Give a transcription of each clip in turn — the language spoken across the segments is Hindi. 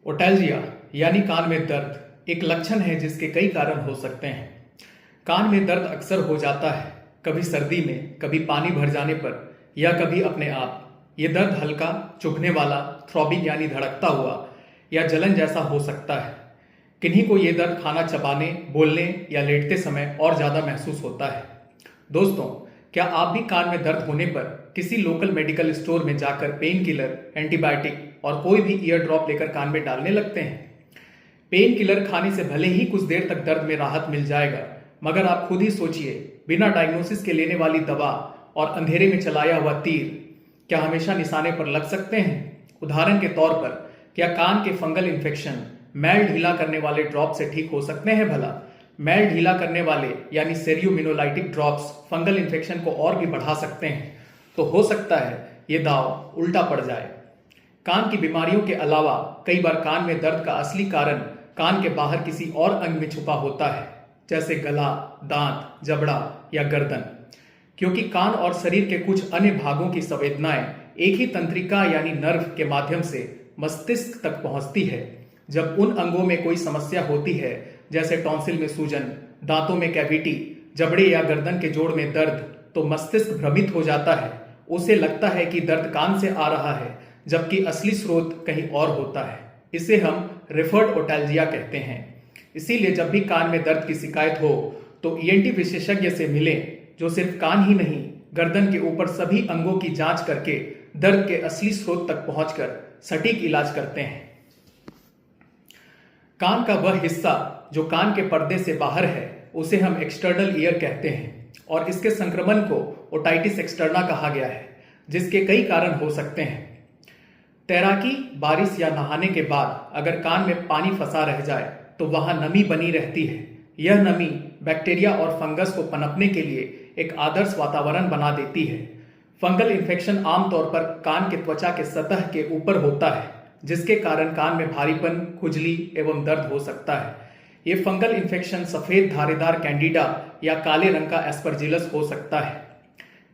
ओटैल्जिया यानी कान में दर्द एक लक्षण है जिसके कई कारण हो सकते हैं। कान में दर्द अक्सर हो जाता है, कभी सर्दी में, कभी पानी भर जाने पर या कभी अपने आप। ये दर्द हल्का, चुभने वाला, थ्रॉबिंग यानी धड़कता हुआ या जलन जैसा हो सकता है। किन्हीं को ये दर्द खाना चबाने, बोलने या लेटते समय और ज्यादा महसूस होता है। दोस्तों, क्या आप भी कान में दर्द होने पर किसी लोकल मेडिकल स्टोर में जाकर पेन किलर, एंटीबायोटिक और कोई भी ईयर ड्रॉप लेकर कान में डालने लगते हैं? पेन किलर खाने से भले ही कुछ देर तक दर्द में राहत मिल जाएगा, मगर आप खुद ही सोचिए, बिना डायग्नोसिस के लेने वाली दवा और अंधेरे में चलाया हुआ तीर क्या हमेशा निशाने पर लग सकते हैं? उदाहरण के तौर पर, क्या कान के फंगल इन्फेक्शन मैल ढीला करने वाले ड्रॉप से ठीक हो सकते हैं भला? मैल ढीला करने वाले यानी सेरियोमिनोलाइटिक ड्रॉप्स फंगल इन्फेक्शन को और भी बढ़ा सकते हैं, तो हो सकता है ये दांव उल्टा पड़ जाए। कान की बीमारियों के अलावा कई बार कान में दर्द का असली कारण कान के बाहर किसी और अंग में छुपा होता है, जैसे गला, दांत, जबड़ा या गर्दन। क्योंकि कान और शरीर के कुछ अन्य भागों की संवेदनाएं एक ही तंत्रिका यानी नर्व के माध्यम से मस्तिष्क तक पहुंचती है। जब उन अंगों में कोई समस्या होती है, जैसे टॉन्सिल में सूजन, दांतों में कैविटी, जबड़े या गर्दन के जोड़ में दर्द, तो मस्तिष्क भ्रमित हो जाता है। उसे लगता है कि दर्द कान से आ रहा है, जबकि असली स्रोत कहीं और होता है। इसे हम रिफर्ड ओटैल्जिया कहते हैं। इसीलिए जब भी कान में दर्द की शिकायत हो तो ईएनटी विशेषज्ञ से मिलें, जो सिर्फ कान ही नहीं, गर्दन के ऊपर सभी अंगों की जांच करके दर्द के असली स्रोत तक पहुंचकर सटीक इलाज करते हैं। कान का वह हिस्सा जो कान के पर्दे से बाहर है, उसे हम एक्सटर्नल ईयर कहते हैं और इसके संक्रमण को ओटाइटिस एक्सटर्ना कहा गया है, जिसके कई कारण हो सकते हैं। तैराकी, बारिश या नहाने के बाद अगर कान में पानी फंसा रह जाए तो वहां नमी बनी रहती है। यह नमी बैक्टीरिया और फंगस को पनपने के लिए एक आदर्श वातावरण बना देती है। फंगल इन्फेक्शन आमतौर पर कान के त्वचा के सतह के ऊपर होता है, जिसके कारण कान में भारीपन, खुजली एवं दर्द हो सकता है। ये फंगल इन्फेक्शन सफेद धारीदार कैंडिडा या काले रंग का एस्परजिलस हो सकता है।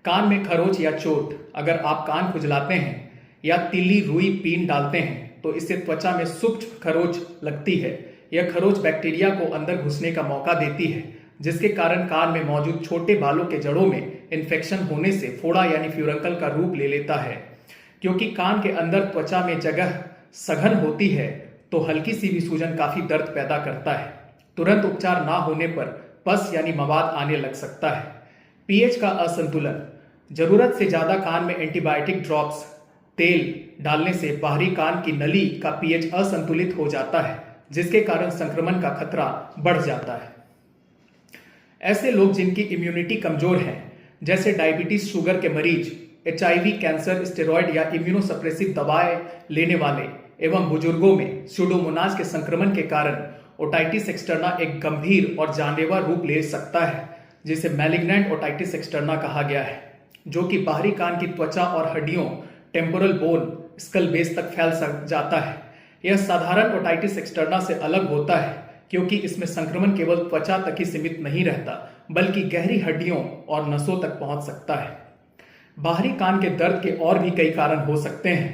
कान में खरोच या चोट, अगर आप कान खुजलाते हैं या तिल्ली, रुई, पीन डालते हैं तो इससे त्वचा में सूक्ष्म खरोच लगती है। यह खरोच बैक्टीरिया को अंदर घुसने का मौका देती है, जिसके कारण कान में मौजूद छोटे बालों के जड़ों में इन्फेक्शन होने से फोड़ा यानी फ्यूरंकल का रूप ले लेता है। क्योंकि कान के अंदर त्वचा में जगह सघन होती है, तो हल्की सी भी सूजन काफी दर्द पैदा करता है। तुरंत उपचार ना होने पर पस यानी मवाद आने लग सकता है। पीएच का असंतुलन, जरूरत से ज्यादा कान में एंटीबायोटिक ड्रॉप्स, तेल डालने से बाहरी कान की नली का पीएच असंतुलित हो जाता है, जिसके कारण संक्रमण का खतरा बढ़ जाता है। ऐसे लोग जिनकी इम्यूनिटी कमजोर है, जैसे डायबिटीज, शुगर के मरीज, एचआईवी, कैंसर, स्टेरॉयड या इम्यूनोसप्रेसिव दवाएं लेने वाले एवं बुजुर्गों में स्यूडोमोनास के संक्रमण के कारण ओटाइटिस एक्सटर्ना एक गंभीर और जानलेवा रूप ले सकता है, जिसे मैलिग्नेंट ओटाइटिस एक्सटर्ना कहा गया है, जो कि बाहरी कान की त्वचा और हड्डियों, टेम्पोरल बोन, स्कल बेस तक फैल जाता है। यह साधारण ओटाइटिस एक्सटर्ना से अलग होता है, क्योंकि इसमें संक्रमण केवल त्वचा तक ही सीमित नहीं रहता, बल्कि गहरी हड्डियों और नसों तक पहुंच सकता है। बाहरी कान के दर्द के और भी कई कारण हो सकते हैं,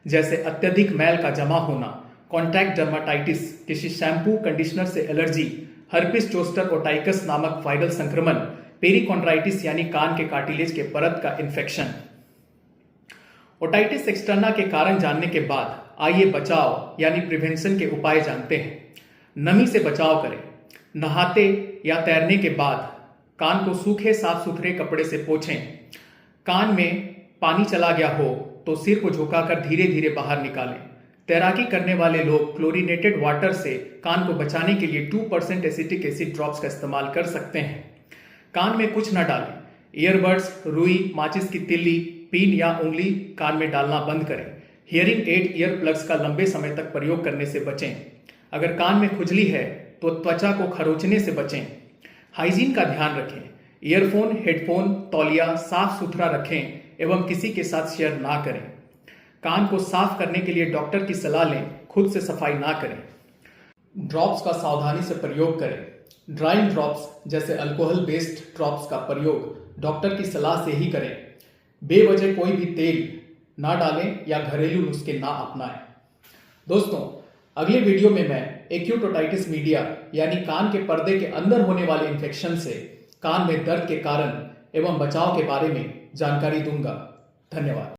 जैसे अत्यधिक मैल का जमा होना, कॉन्टैक्ट डर्माटाइटिस, किसी शैम्पू कंडीशनर से एलर्जी, हर्पिस जोस्टर ओटाइकस नामक वायरल संक्रमण, पेरिकॉन्ड्राइटिस यानी कान के कार्टिलेज के परत का इन्फेक्शन। ओटाइटिस एक्सटर्ना के कारण जानने के बाद आइए बचाव यानी प्रिवेंशन के उपाय जानते हैं। नमी से बचाव करें। नहाते या तैरने के बाद कान को सूखे साफ सुथरे कपड़े से पोंछें। कान में पानी चला गया हो तो सिर को झुकाकर धीरे धीरे बाहर निकालें। तैराकी करने वाले लोग क्लोरीनेटेड वाटर से कान को बचाने के लिए 2% एसिटिक एसिड ड्रॉप्स का इस्तेमाल कर सकते हैं। कान में कुछ न डालें। ईयरबड्स, रुई, माचिस की तिल्ली, पीन या उंगली कान में डालना बंद करें। हियरिंग एड ईयर प्लग्स का लंबे समय तक प्रयोग करने से बचें। अगर कान में खुजली है तो त्वचा को खरोचने से बचें। हाइजीन का ध्यान रखें। ईयरफोन, हेडफोन, तौलिया साफ सुथरा रखें एवं किसी के साथ शेयर ना करें। कान को साफ करने के लिए डॉक्टर की सलाह लें, खुद से सफाई ना करें। ड्रॉप्स का सावधानी से प्रयोग करें। ड्राइंग ड्रॉप्स जैसे अल्कोहल बेस्ड ड्रॉप्स का प्रयोग डॉक्टर की सलाह से ही करें। बेवजह कोई भी तेल ना डालें या घरेलू नुस्खे ना अपनाएं। दोस्तों, अगले वीडियो में मैं एक्यूट ओटाइटिस मीडिया यानी कान के पर्दे के अंदर होने वाले इन्फेक्शन से कान में दर्द के कारण एवं बचाव के बारे में जानकारी दूंगा। धन्यवाद।